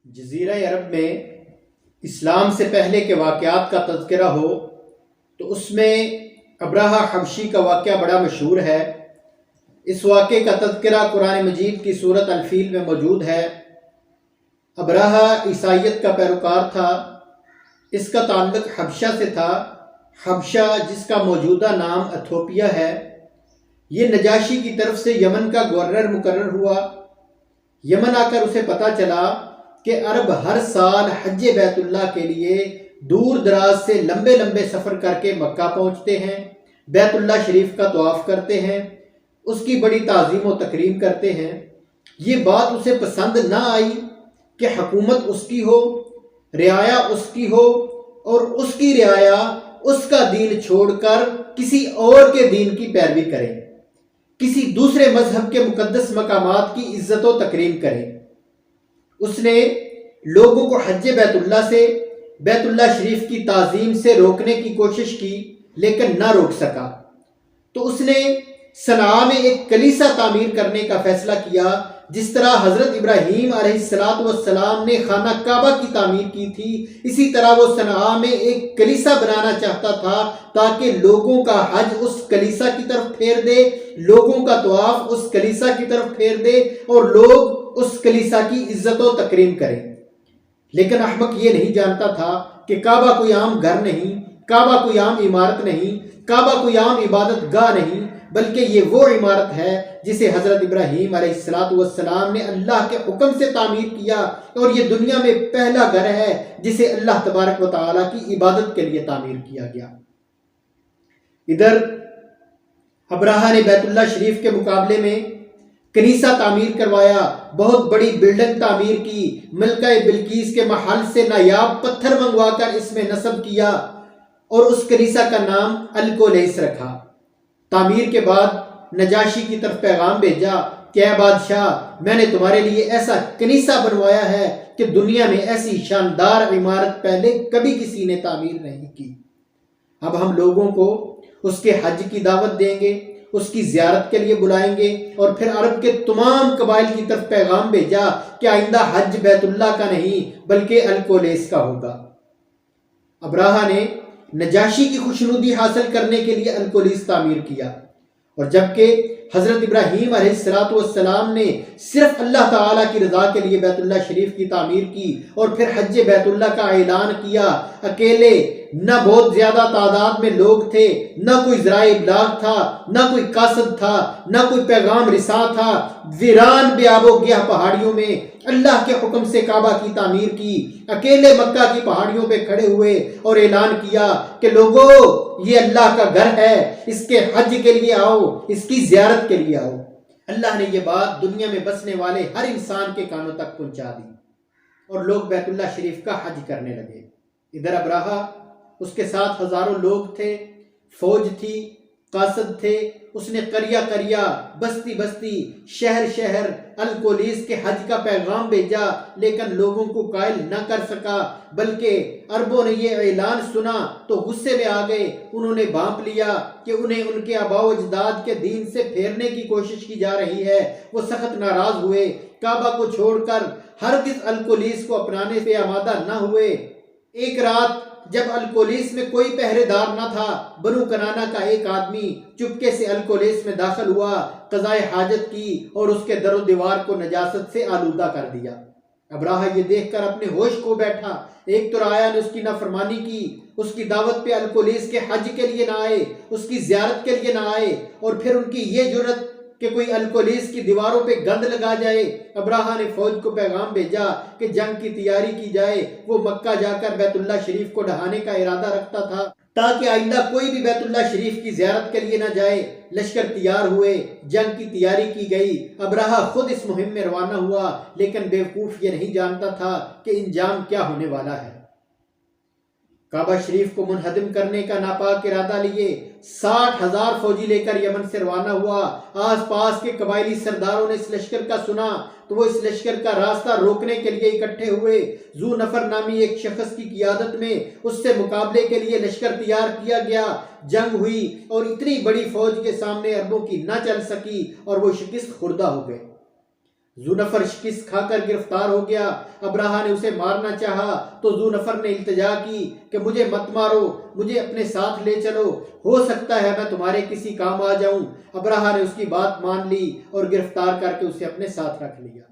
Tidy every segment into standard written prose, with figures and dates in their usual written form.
جزیرہ عرب میں اسلام سے پہلے کے واقعات کا تذکرہ ہو تو اس میں ابرہہ حبشی کا واقعہ بڑا مشہور ہے۔ اس واقعے کا تذکرہ قرآن مجید کی سورۃ الفیل میں موجود ہے۔ ابرہہ عیسائیت کا پیروکار تھا۔ اس کا تعلق حبشہ سے تھا، حبشہ جس کا موجودہ نام ایتھوپیا ہے۔ یہ نجاشی کی طرف سے یمن کا گورنر مقرر ہوا۔ یمن آ کر اسے پتہ چلا کہ عرب ہر سال حج بیت اللہ کے لیے دور دراز سے لمبے لمبے سفر کر کے مکہ پہنچتے ہیں، بیت اللہ شریف کا طواف کرتے ہیں، اس کی بڑی تعظیم و تکریم کرتے ہیں۔ یہ بات اسے پسند نہ آئی کہ حکومت اس کی ہو، رعایا اس کی ہو، اور اس کی رعایا اس کا دین چھوڑ کر کسی اور کے دین کی پیروی کرے، کسی دوسرے مذہب کے مقدس مقامات کی عزت و تکریم کرے۔ اس نے لوگوں کو حج بیت اللہ سے، بیت اللہ شریف کی تعظیم سے روکنے کی کوشش کی لیکن نہ روک سکا۔ تو اس نے صنعاء میں ایک کلیسا تعمیر کرنے کا فیصلہ کیا، جس طرح حضرت ابراہیم علیہ السلام نے خانہ کعبہ کی تعمیر کی تھی، اسی طرح وہ صنعاء میں ایک کلیسا بنانا چاہتا تھا تاکہ لوگوں کا حج اس کلیسا کی طرف پھیر دے، لوگوں کا طواف اس کلیسا کی طرف پھیر دے اور لوگ اس کلیسا کی عزت و تکریم کریں۔ لیکن احمق یہ نہیں جانتا تھا کہ کعبہ کوئی عام گھر نہیں، کعبہ کوئی عام عمارت نہیں، کعبہ کوئی عام عبادت گاہ نہیں، بلکہ یہ وہ عمارت ہے جسے حضرت ابراہیم علیہ السلام نے اللہ کے حکم سے تعمیر کیا، اور یہ دنیا میں پہلا گھر ہے جسے اللہ تبارک و تعالیٰ کی عبادت کے لیے تعمیر کیا گیا۔ ادھر ابرہہ نے بیت اللہ شریف کے مقابلے میں کنیسہ تعمیر کروایا، بہت بڑی بلڈنگ تعمیر کی، ملکہ بلقیس کے محل سے نایاب پتھر منگوا کر اس میں نصب کیا اور اس کنیسہ کا نام الکولیس رکھا۔ تعمیر کے بعد نجاشی کی طرف پیغام بھیجا کہ اے بادشاہ، میں نے تمہارے لیے ایسا کنیسہ بنوایا ہے کہ دنیا میں ایسی شاندار عمارت پہلے کبھی کسی نے تعمیر نہیں کی۔ اب ہم لوگوں کو اس کے حج کی دعوت دیں گے، اس کی زیارت کے لیے بلائیں گے، اور پھر عرب کے تمام قبائل کی طرف پیغام بھیجا کہ آئندہ حج بیت اللہ کا نہیں بلکہ الکولیس کا ہوگا۔ ابرہہ نے نجاشی کی خوشنودی حاصل کرنے کے لیے الکولیس تعمیر کیا، اور جبکہ حضرت ابراہیم علیہ السلام نے صرف اللہ تعالیٰ کی رضا کے لیے بیت اللہ شریف کی تعمیر کی اور پھر حج بیت اللہ کا اعلان کیا، اکیلے، نہ بہت زیادہ تعداد میں لوگ تھے، نہ کوئی ذرائع ابلاغ تھا، نہ کوئی قاصد تھا، نہ کوئی پیغام رساں تھا، ویران بے آب و گیاہ پہاڑیوں میں اللہ کے حکم سے کعبہ کی تعمیر کی، اکیلے مکہ کی پہاڑیوں پہ کھڑے ہوئے اور اعلان کیا کہ لوگو، یہ اللہ کا گھر ہے، اس کے حج کے لیے آؤ، اس کی زیارت کے لیے آؤ۔ اللہ نے یہ بات دنیا میں بسنے والے ہر انسان کے کانوں تک پہنچا دی اور لوگ بیت اللہ شریف کا حج کرنے لگے۔ ادھر ابرہہ، اس کے ساتھ ہزاروں لوگ تھے، فوج تھی، قاصد تھے، اس نے قریہ قریہ، بستی بستی، شہر شہر الکولیس کے حج کا پیغام بھیجا، لیکن لوگوں کو قائل نہ کر سکا، بلکہ عربوں نے یہ اعلان سنا تو غصے میں آ گئے۔ انہوں نے بھانپ لیا کہ انہیں ان کے آباء و اجداد کے دین سے پھیرنے کی کوشش کی جا رہی ہے۔ وہ سخت ناراض ہوئے، کعبہ کو چھوڑ کر ہرگز الکولیس کو اپنانے پہ آمادہ نہ ہوئے۔ ایک رات جب الکولیس میں کوئی پہرے دار نہ تھا، بنو کنانہ کا ایک آدمی چپکے سے الکولیس میں داخل ہوا، قضائے حاجت کی اور اس کے در و دیوار کو نجاست سے آلودہ کر دیا۔ ابرہہ یہ دیکھ کر اپنے ہوش کھو بیٹھا۔ ایک تو رعایا نے اس کی نافرمانی کی، اس کی دعوت پہ الکولیس کے حج کے لیے نہ آئے، اس کی زیارت کے لیے نہ آئے، اور پھر ان کی یہ جرت کہ کوئی الکولیس کی دیواروں پہ گند لگا جائے۔ ابرہہ نے فوج کو پیغام بھیجا کہ جنگ کی تیاری کی جائے۔ وہ مکہ جا کر بیت اللہ شریف کو ڈھانے کا ارادہ رکھتا تھا تاکہ آئندہ کوئی بھی بیت اللہ شریف کی زیارت کے لیے نہ جائے۔ لشکر تیار ہوئے، جنگ کی تیاری کی گئی، ابرہہ خود اس مہم میں روانہ ہوا، لیکن بیوقوف یہ نہیں جانتا تھا کہ انجام کیا ہونے والا ہے۔ کعبہ شریف کو منہدم کرنے کا ناپاک ارادہ لیے 60,000 فوجی لے کر یمن سے روانہ ہوا۔ آس پاس کے قبائلی سرداروں نے اس لشکر کا سنا تو وہ اس لشکر کا راستہ روکنے کے لیے اکٹھے ہوئے۔ ذو نفر نامی ایک شخص کی قیادت میں اس سے مقابلے کے لیے لشکر تیار کیا گیا۔ جنگ ہوئی اور اتنی بڑی فوج کے سامنے عربوں کی نہ چل سکی اور وہ شکست خوردہ ہو گئے۔ ذونفر شکست کھا کر گرفتار ہو گیا۔ ابراہا نے اسے مارنا چاہا تو ذونفر نے التجا کی کہ مجھے مت مارو، مجھے اپنے ساتھ لے چلو، ہو سکتا ہے میں تمہارے کسی کام آ جاؤں۔ ابراہا نے اس کی بات مان لی اور گرفتار کر کے اسے اپنے ساتھ رکھ لیا۔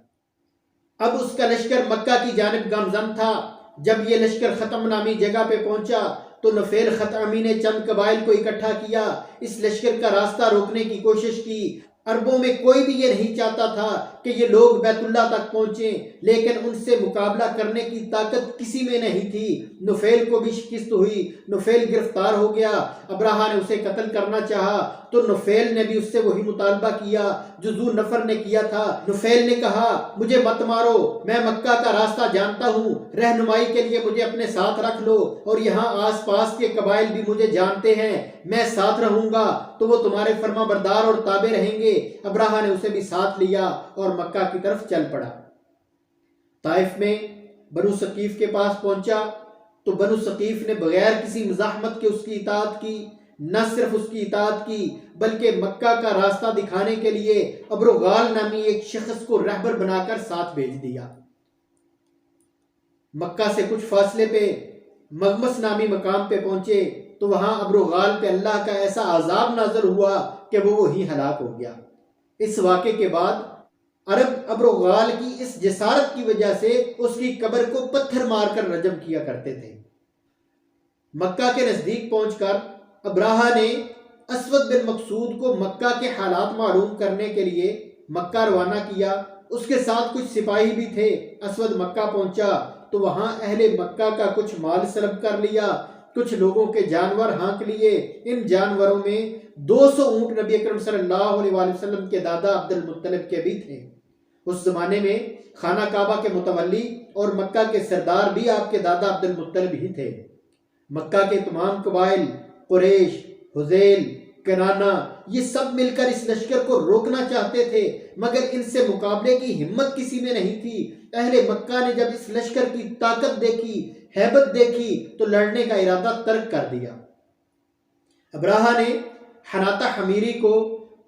اب اس کا لشکر مکہ کی جانب گامزن تھا۔ جب یہ لشکر ختم نامی جگہ پہ پہنچا تو نفیل خطعمی نے چند قبائل کو اکٹھا کیا، اس لشکر کا راستہ روکنے کی کوشش کی۔ عربوں میں کوئی بھی یہ نہیں چاہتا تھا کہ یہ لوگ بیت اللہ تک پہنچیں، لیکن ان سے مقابلہ کرنے کی طاقت کسی میں نہیں تھی۔ نفیل کو بھی شکست ہوئی، نفیل گرفتار ہو گیا۔ ابراہا نے اسے قتل کرنا چاہا تو نفیل نے بھی اس سے وہی مطالبہ کیا جو ذونفر نے کیا تھا۔ نفیل نے کہا مجھے مت مارو، میں مکہ کا راستہ جانتا ہوں، رہنمائی کے لیے مجھے اپنے ساتھ رکھ لو، اور یہاں آس پاس کے قبائل بھی مجھے جانتے ہیں، میں ساتھ رہوں گا تو وہ تمہارے فرما بردار اور تابع رہیں گے۔ ابراہا نے اسے بھی ساتھ لیا اور مکہ کی طرف چل پڑا۔ طائف میں بنو ثقیف کے پاس پہنچا تو بنو ثقیف نے بغیر کسی مزاحمت کے اس کی اطاعت کی۔ نہ صرف اس کی اطاعت کی بلکہ مکہ کا راستہ دکھانے کے لیے ابروغال نامی ایک شخص کو رہبر بنا کر ساتھ بھیج دیا۔ مکہ سے کچھ فاصلے پہ مغمس نامی مقام پہ پہنچے تو وہاں ابروغال پہ اللہ کا ایسا عذاب نازل ہوا کہ وہ وہیں ہلاک ہو گیا۔ اس واقعے کے بعد عرب ابروغال کی اس جسارت کی وجہ سے اس کی قبر کو پتھر مار کر رجم کیا کرتے تھے۔ مکہ کے نزدیک پہنچ کر ابراہا نے اسود بن مقصود کو مکہ کے حالات معلوم کرنے کے لیے مکہ روانہ کیا۔ اس کے ساتھ کچھ سپاہی بھی تھے۔ اسود مکہ پہنچا تو وہاں اہل مکہ کا کچھ مال سلب کر لیا، کچھ لوگوں کے جانور ہانک لیے۔ ان جانوروں میں 200 اونٹ نبی اکرم صلی اللہ علیہ وآلہ وسلم کے دادا عبد المطلب کے بھی تھے۔ اس زمانے میں خانہ کعبہ کے متولی اور مکہ کے سردار بھی آپ کے دادا عبد المطلب ہی تھے۔ مکہ کے تمام قبائل قریش، حذیل، کنانہ یہ سب مل کر اس لشکر کو روکنا چاہتے تھے، مگر ان سے مقابلے کی ہمت کسی میں نہیں تھی۔ اہل مکہ نے جب اس لشکر کی طاقت دیکھی، ہیبت دیکھی تو لڑنے کا ارادہ ترک کر دیا۔ ابراہا نے حناطہ حمیری کو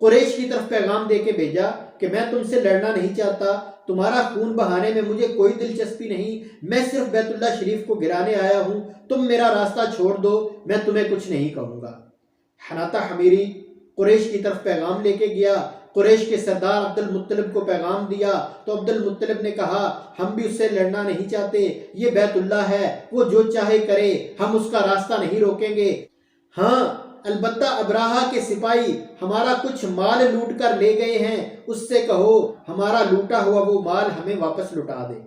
قریش کی طرف پیغام دے کے بھیجا کہ میں تم سے لڑنا نہیں چاہتا، تمہارا خون بہانے میں مجھے کوئی دلچسپی نہیں، میں صرف بیت اللہ شریف کو گرانے آیا ہوں، تم میرا راستہ چھوڑ دو، میں تمہیں کچھ نہیں کہوں گا۔ حناطہ حمیری قریش کی طرف پیغام لے کے گیا، قریش کے سردار عبد المطلب کو پیغام دیا تو عبد المطلب نے کہا ہم بھی اس سے لڑنا نہیں چاہتے، یہ بیت اللہ ہے، وہ جو چاہے کرے، ہم اس کا راستہ نہیں روکیں گے۔ ہاں البتہ ابراہا کے سپاہی ہمارا کچھ مال لوٹ کر لے گئے ہیں، اس سے کہو ہمارا لوٹا ہوا وہ مال ہمیں واپس لوٹا دے۔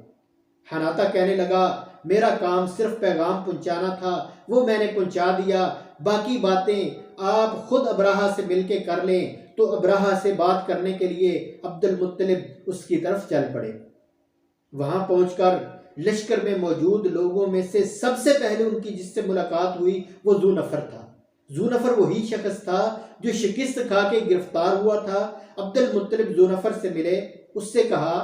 حناطہ کہنے لگا میرا کام صرف پیغام پہنچانا تھا، وہ میں نے پہنچا دیا، باقی باتیں آپ خود ابراہا سے مل کے کر لیں۔ تو ابراہا سے بات کرنے کے لیے عبد المطلب اس کی طرف چل پڑے۔ وہاں پہنچ کر لشکر میں موجود لوگوں میں سے سب سے پہلے ان کی جس سے ملاقات ہوئی وہ ذونفر تھا۔ ذونفر وہی شخص تھا جو شکست کھا کے گرفتار ہوا تھا۔ عبد المطلب ذونفر سے ملے، اس سے کہا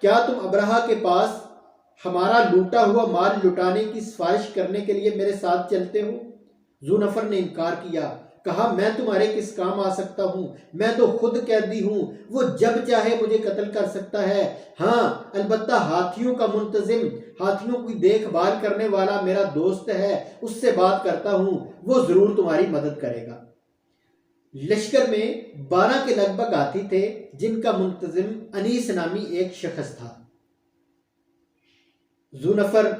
کیا تم ابراہا کے پاس ہمارا لوٹا ہوا مال لٹانے کی سفارش کرنے کے لیے میرے ساتھ چلتے ہو؟ ذونفر نے انکار کیا، کہا میں تمہارے کس کام آ سکتا ہوں، میں تو خود قیدی ہوں، وہ جب چاہے مجھے قتل کر سکتا ہے۔ ہاں البتہ ہاتھیوں کا منتظم، ہاتھیوں کی دیکھ بھال کرنے والا میرا دوست ہے، اس سے بات کرتا ہوں، وہ ضرور تمہاری مدد کرے گا۔ لشکر میں 12 کے لگ بھگ ہاتھی تھے جن کا منتظم انیس نامی ایک شخص تھا۔ ذونفر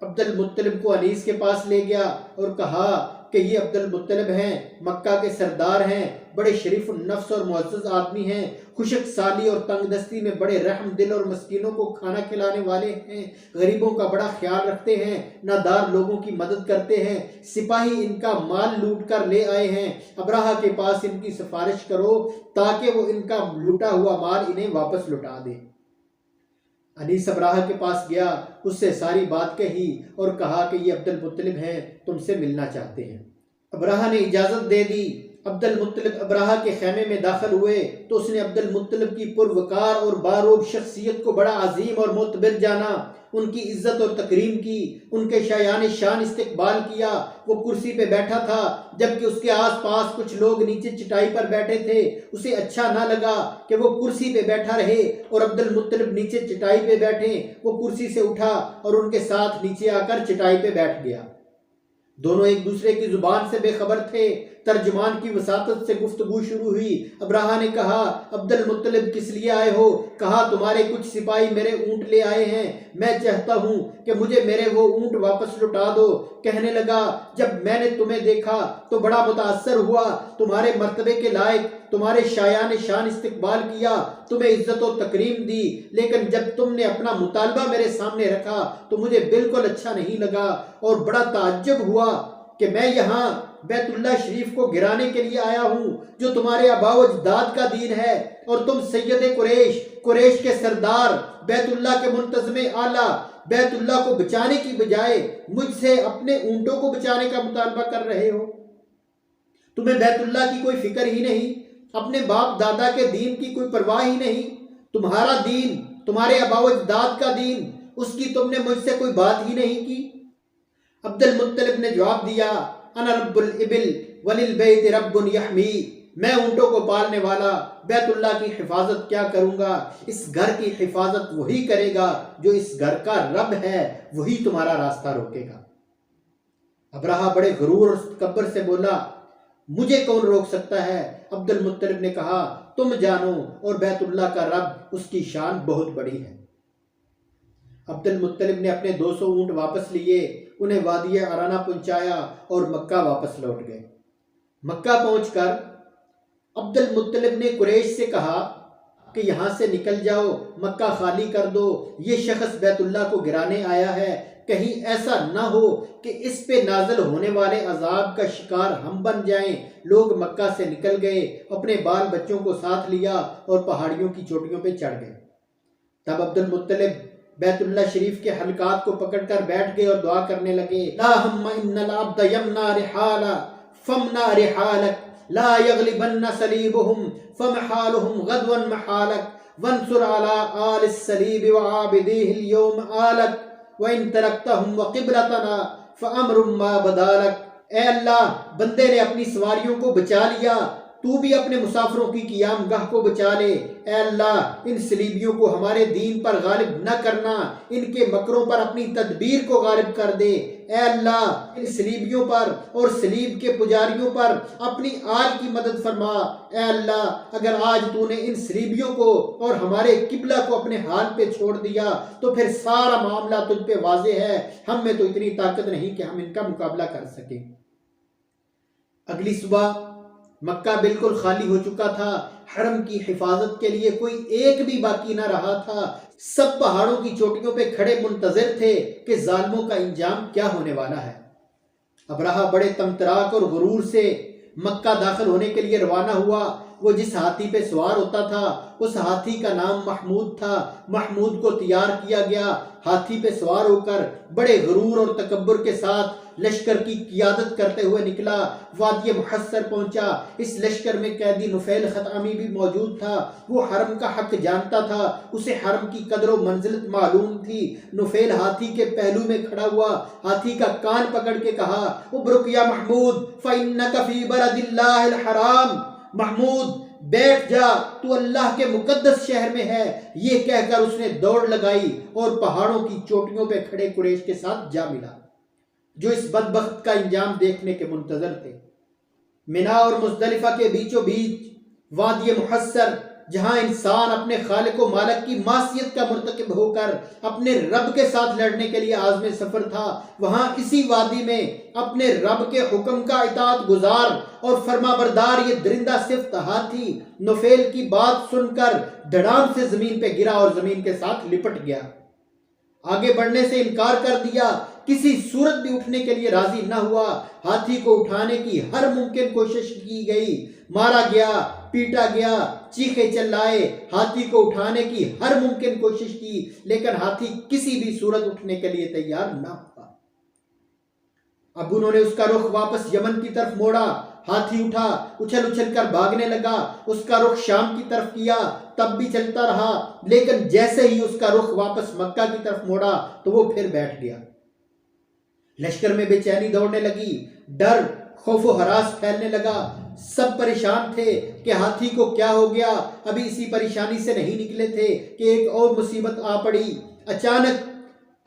عبد المطلب کو انیس کے پاس لے گیا اور کہا کہ یہ عبد المطلب ہیں، مکہ کے سردار ہیں، بڑے شریف النفس اور معزز آدمی ہیں، خشک سالی اور تنگ دستی میں بڑے رحم دل اور مسکینوں کو کھانا کھلانے والے ہیں، غریبوں کا بڑا خیال رکھتے ہیں، نادار لوگوں کی مدد کرتے ہیں، سپاہی ان کا مال لوٹ کر لے آئے ہیں، ابراہا کے پاس ان کی سفارش کرو تاکہ وہ ان کا لوٹا ہوا مال انہیں واپس لوٹا دے۔ انیس ابراہا کے پاس گیا، اس سے ساری بات کہی اور کہا کہ یہ عبد المطلب ہیں، تم سے ملنا چاہتے ہیں۔ ابراہا نے اجازت دے دی۔ عبد المطلب ابراہہ کے خیمے میں داخل ہوئے تو اس نے عبد المطلب کی پروقار اور باروب شخصیت کو بڑا عظیم اور معتبر جانا، ان کی عزت اور تکریم کی، ان کے شایان شان استقبال کیا۔ وہ کرسی پہ بیٹھا تھا جبکہ اس کے آس پاس کچھ لوگ نیچے چٹائی پر بیٹھے تھے۔ اسے اچھا نہ لگا کہ وہ کرسی پہ بیٹھا رہے اور عبد المطلب نیچے چٹائی پہ بیٹھے۔ وہ کرسی سے اٹھا اور ان کے ساتھ نیچے آ کر چٹائی پہ بیٹھ گیا۔ دونوں ایک دوسرے کی زبان سے بے خبر تھے۔ ترجمان کی وساطت سے گفتگو شروع ہوئی۔ ابراہہ نے کہا، عبد المطلب کس لیے آئے ہو؟ کہا، تمہارے کچھ سپاہی میرے اونٹ لے آئے ہیں، میں چاہتا ہوں کہ مجھے میرے وہ اونٹ واپس لوٹا دو۔ کہنے لگا، جب میں نے تمہیں دیکھا تو بڑا متاثر ہوا، تمہارے مرتبے کے لائق تمہارے شایان شان استقبال کیا، تمہیں عزت و تکریم دی، لیکن جب تم نے اپنا مطالبہ میرے سامنے رکھا تو مجھے بالکل اچھا نہیں لگا اور بڑا تعجب ہوا کہ میں یہاں بیت اللہ شریف کو گرانے کے لیے آیا ہوں جو تمہارے آباء و اجداد کا دین ہے، اور تم سید قریش کے سردار، بیت اللہ کے منتظم اعلیٰ، بیت اللہ کو بچانے کی بجائے مجھ سے اپنے اونٹوں کو بچانے کا مطالبہ کر رہے ہو۔ تمہیں بیت اللہ کی کوئی فکر ہی نہیں، اپنے باپ دادا کے دین کی کوئی پرواہ ہی نہیں۔ تمہارا دین، تمہارے آباء و اجداد کا دین، اس کی تم نے مجھ سے کوئی بات ہی نہیں کی۔ عبد المطلب نے جواب دیا، انا رب الابل وللبیت رب یحمی، میں اونٹوں کو پالنے والا بیت اللہ کی حفاظت کیا کروں گا؟ اس گھر کی حفاظت وہی کرے گا جو اس گھر کا رب ہے، وہی تمہارا راستہ روکے گا۔ ابراہہ بڑے غرور اور تکبر سے بولا، مجھے کون روک سکتا ہے؟ عبد المطلب نے کہا، تم جانو اور بیت اللہ کا رب، اس کی شان بہت بڑی ہے۔ عبد المطلب نے اپنے 200 اونٹ واپس لیے، انہیں وادی ارانہ پہنچایا اور مکہ واپس لوٹ گئے۔ مکہ پہنچ کر عبد المطلب نے قریش سے کہا کہ یہاں سے نکل جاؤ، مکہ خالی کر دو، یہ شخص بیت اللہ کو گرانے آیا ہے، کہیں ایسا نہ ہو کہ اس پہ نازل ہونے والے عذاب کا شکار ہم بن جائیں۔ لوگ مکہ سے نکل گئے، اپنے بال بچوں کو ساتھ لیا اور پہاڑیوں کی چوٹیوں پہ چڑھ گئے۔ تب عبد المطلب بیت اللہ شریف کے حلقات کو پکڑ کر بیٹھ گئے اور دعا کرنے لگے، اللہم ان العبد یمنا رحالا فمنا رحالک لا یغلبن صلیبہم فمحالہم غدوا محالک وانصر علی آل الصلیب وعابدیہ اليوم آلک وَإِن تَرَكْتَهُمْ وَقِبْلَتَنَا فَأَمْرٌ مَا بَدَالَكَ، اے اللہ، بندے نے اپنی سواریوں کو بچا لیا، تو بھی اپنے مسافروں کی قیام گاہ کو بچا لے۔ اے اللہ، ان صلیبیوں کو ہمارے دین پر غالب نہ کرنا، ان کے مکروں پر اپنی تدبیر کو غالب کر دے۔ اے اللہ، ان صلیبیوں پر اور صلیب کے پجاریوں پر اپنی آل کی مدد فرما۔ اے اللہ، اگر آج تو نے ان صلیبیوں کو اور ہمارے قبلہ کو اپنے حال پہ چھوڑ دیا تو پھر سارا معاملہ تجھ پہ واضح ہے، ہم میں تو اتنی طاقت نہیں کہ ہم ان کا مقابلہ کر سکیں۔ اگلی صبح مکہ بالکل خالی ہو چکا تھا، حرم کی حفاظت کے لیے کوئی ایک بھی باقی نہ رہا تھا۔ سب پہاڑوں کی چوٹیوں پہ کھڑے منتظر تھے کہ ظالموں کا انجام کیا ہونے والا ہے۔ ابراہہ بڑے طمطراق اور غرور سے مکہ داخل ہونے کے لیے روانہ ہوا۔ وہ جس ہاتھی پہ سوار ہوتا تھا اس ہاتھی کا نام محمود تھا۔ محمود کو تیار کیا گیا، ہاتھی پہ سوار ہو کر بڑے غرور اور تکبر کے ساتھ لشکر کی قیادت کرتے ہوئے نکلا۔ وادی محصر پہنچا۔ اس لشکر میں قیدی نفیل خطامی بھی موجود تھا۔ وہ حرم کا حق جانتا تھا، اسے حرم کی قدر و منزلت معلوم تھی۔ نفیل ہاتھی کے پہلو میں کھڑا ہوا، ہاتھی کا کان پکڑ کے کہا، ابرک یا محمود فإنک فی بلد اللہ الحرام، محمود بیٹھ جا، تو اللہ کے مقدس شہر میں ہے۔ یہ کہہ کر اس نے دوڑ لگائی اور پہاڑوں کی چوٹیوں پہ کھڑے قریش کے ساتھ جا ملا جو اس بدبخت کا انجام دیکھنے کے منتظر تھے۔ منا اور مزدلفہ کے بیچوں بیچ وادی محصر، جہاں انسان اپنے خالق و مالک کی معصیت کا مرتکب ہو کر اپنے رب کے ساتھ لڑنے کے لیے عازم سفر تھا، وہاں اسی وادی میں اپنے رب کے حکم کا اطاعت گزار اور فرما بردار یہ درندہ صفت ہاتھی نفیل کی بات سن کر دھڑام سے زمین پہ گرا اور زمین کے ساتھ لپٹ گیا۔ آگے بڑھنے سے انکار کر دیا، کسی صورت بھی اٹھنے کے لیے راضی نہ ہوا۔ ہاتھی کو اٹھانے کی ہر ممکن کوشش کی گئی، مارا گیا، پیٹا گیا، چیخے چلائے، ہاتھی کو اٹھانے کی ہر ممکن کوشش کی، لیکن ہاتھی کسی بھی صورت اٹھنے کے لیے تیار نہ ہوا۔ اب انہوں نے اس کا رخ واپس یمن کی طرف موڑا، ہاتھی اٹھا، اچھل اچھل کر بھاگنے لگا، اس کا رخ شام کی طرف کیا، تب بھی چلتا رہا، لیکن جیسے ہی اس کا رخ واپس مکہ کی طرف موڑا تو وہ پھر بیٹھ گیا۔ لشکر میں بے چینی دوڑنے لگی، ڈر، خوف و ہراس پھیلنے لگا، سب پریشان تھے کہ ہاتھی کو کیا ہو گیا، ابھی اسی پریشانی سے نہیں نکلے تھے کہ ایک اور مصیبت آ پڑی۔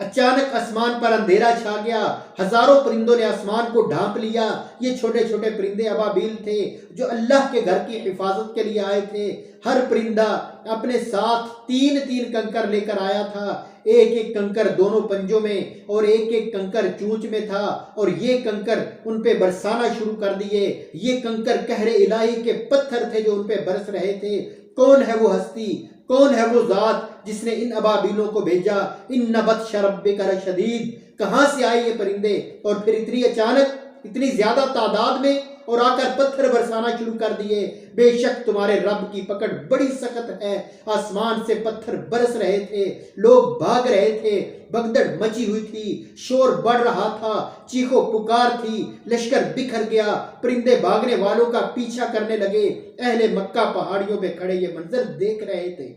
اچانک آسمان پر اندھیرا چھا گیا، ہزاروں پرندوں نے آسمان کو ڈھانپ لیا۔ یہ چھوٹے چھوٹے پرندے ابابیل تھے جو اللہ کے گھر کی حفاظت کے لیے آئے تھے۔ ہر پرندہ اپنے ساتھ 3 کنکر لے کر آیا تھا، ایک کنکر دونوں پنجوں میں اور ایک کنکر چونچ میں تھا، اور یہ کنکر ان پہ برسانا شروع کر دیے۔ یہ کنکر قہر الہی کے پتھر تھے جو ان پہ برس رہے تھے۔ کون ہے وہ ہستی، کون ہے وہ ذات جس نے ان ابابیلوں کو بھیجا؟ ان بطش ربک لشدید، کہاں سے آئے یہ پرندے اور پھر اتنی اچانک، اتنی زیادہ تعداد میں، اور آ کر پتھر برسانا شروع کر دیے؟ بے شک تمہارے رب کی پکڑ بڑی سخت ہے۔ آسمان سے پتھر برس رہے تھے، لوگ بھاگ رہے تھے، بھگدڑ مچی ہوئی تھی، شور بڑھ رہا تھا، چیخو پکار تھی، لشکر بکھر گیا، پرندے بھاگنے والوں کا پیچھا کرنے لگے۔ اہل مکہ پہاڑیوں پہ کھڑے یہ منظر دیکھ رہے تھے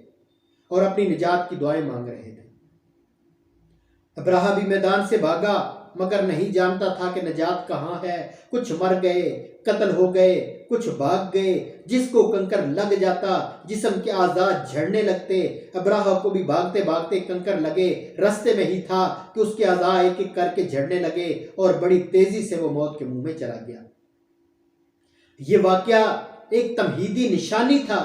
اور اپنی نجات کی دعائیں مانگ رہے تھے۔ ابرہہ بھی میدان سے بھاگا، مگر نہیں جانتا تھا کہ نجات کہاں ہے۔ کچھ مر گئے، قتل ہو گئے، کچھ بھاگ گئے۔ جس کو کنکر لگ جاتا جسم کے اعضاء جھڑنے لگتے۔ ابرہہ کو بھی بھاگتے بھاگتے کنکر لگے، رستے میں ہی تھا کہ اس کے اعضاء ایک ایک کر کے جھڑنے لگے اور بڑی تیزی سے وہ موت کے منہ میں چلا گیا۔ یہ واقعہ ایک تمہیدی نشانی تھا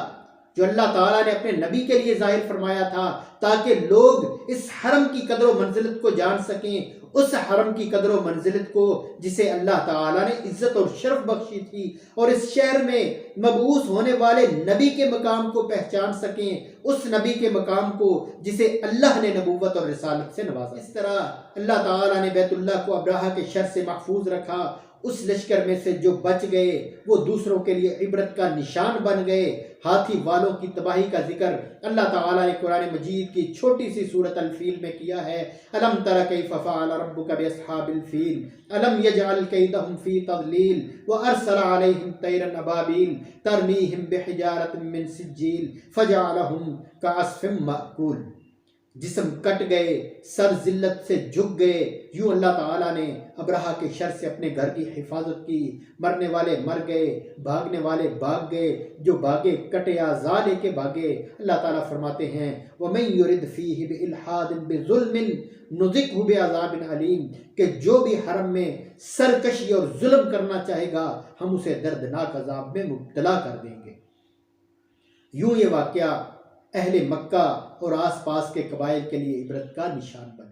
جو اللہ تعالیٰ نے اپنے نبی کے لیے ظاہر فرمایا تھا، تاکہ لوگ اس حرم کی قدر و منزلت کو جان سکیں، اس حرم کی قدر و منزلت کو جسے اللہ تعالیٰ نے عزت اور شرف بخشی تھی، اور اس شہر میں مبعوث ہونے والے نبی کے مقام کو پہچان سکیں، اس نبی کے مقام کو جسے اللہ نے نبوت اور رسالت سے نوازا۔ اس طرح اللہ تعالیٰ نے بیت اللہ کو ابرہہ کے شر سے محفوظ رکھا۔ اس لشکر میں سے جو بچ گئے وہ دوسروں کے لیے عبرت کا نشان بن گئے۔ ہاتھی والوں کی تباہی کا ذکر اللہ تعالیٰ نے قرآن مجید کی چھوٹی سی سورۃ الفیل میں کیا ہے۔ الم تر کیف فعل ربک باصحاب الفیل الم یجعل کیدہم فی تضلیل وارسل علیہم طیرا ابابیل ترمیہم بحجارۃ من سجیل فجعلہم کعصف مأکول۔ جسم کٹ گئے، سر ذلت سے جھک گئے۔ یوں اللہ تعالیٰ نے ابرہہ کے شر سے اپنے گھر کی حفاظت کی۔ مرنے والے مر گئے، بھاگنے والے بھاگ گئے، جو بھاگے کٹے اعضاء لے کے بھاگے۔ اللہ تعالیٰ فرماتے ہیں وَمَن يُرِدْ فِيهِ بِإِلْحَادٍ بِظُلْمٍ نُذِقْهُ بِعَذَابٍ عَلِيمٍ، کہ جو بھی حرم میں سرکشی اور ظلم کرنا چاہے گا ہم اسے دردناک عذاب میں مبتلا کر دیں گے۔ یوں یہ واقعہ اہل مکہ اور آس پاس کے قبائل کے لیے عبرت کا نشان بنا۔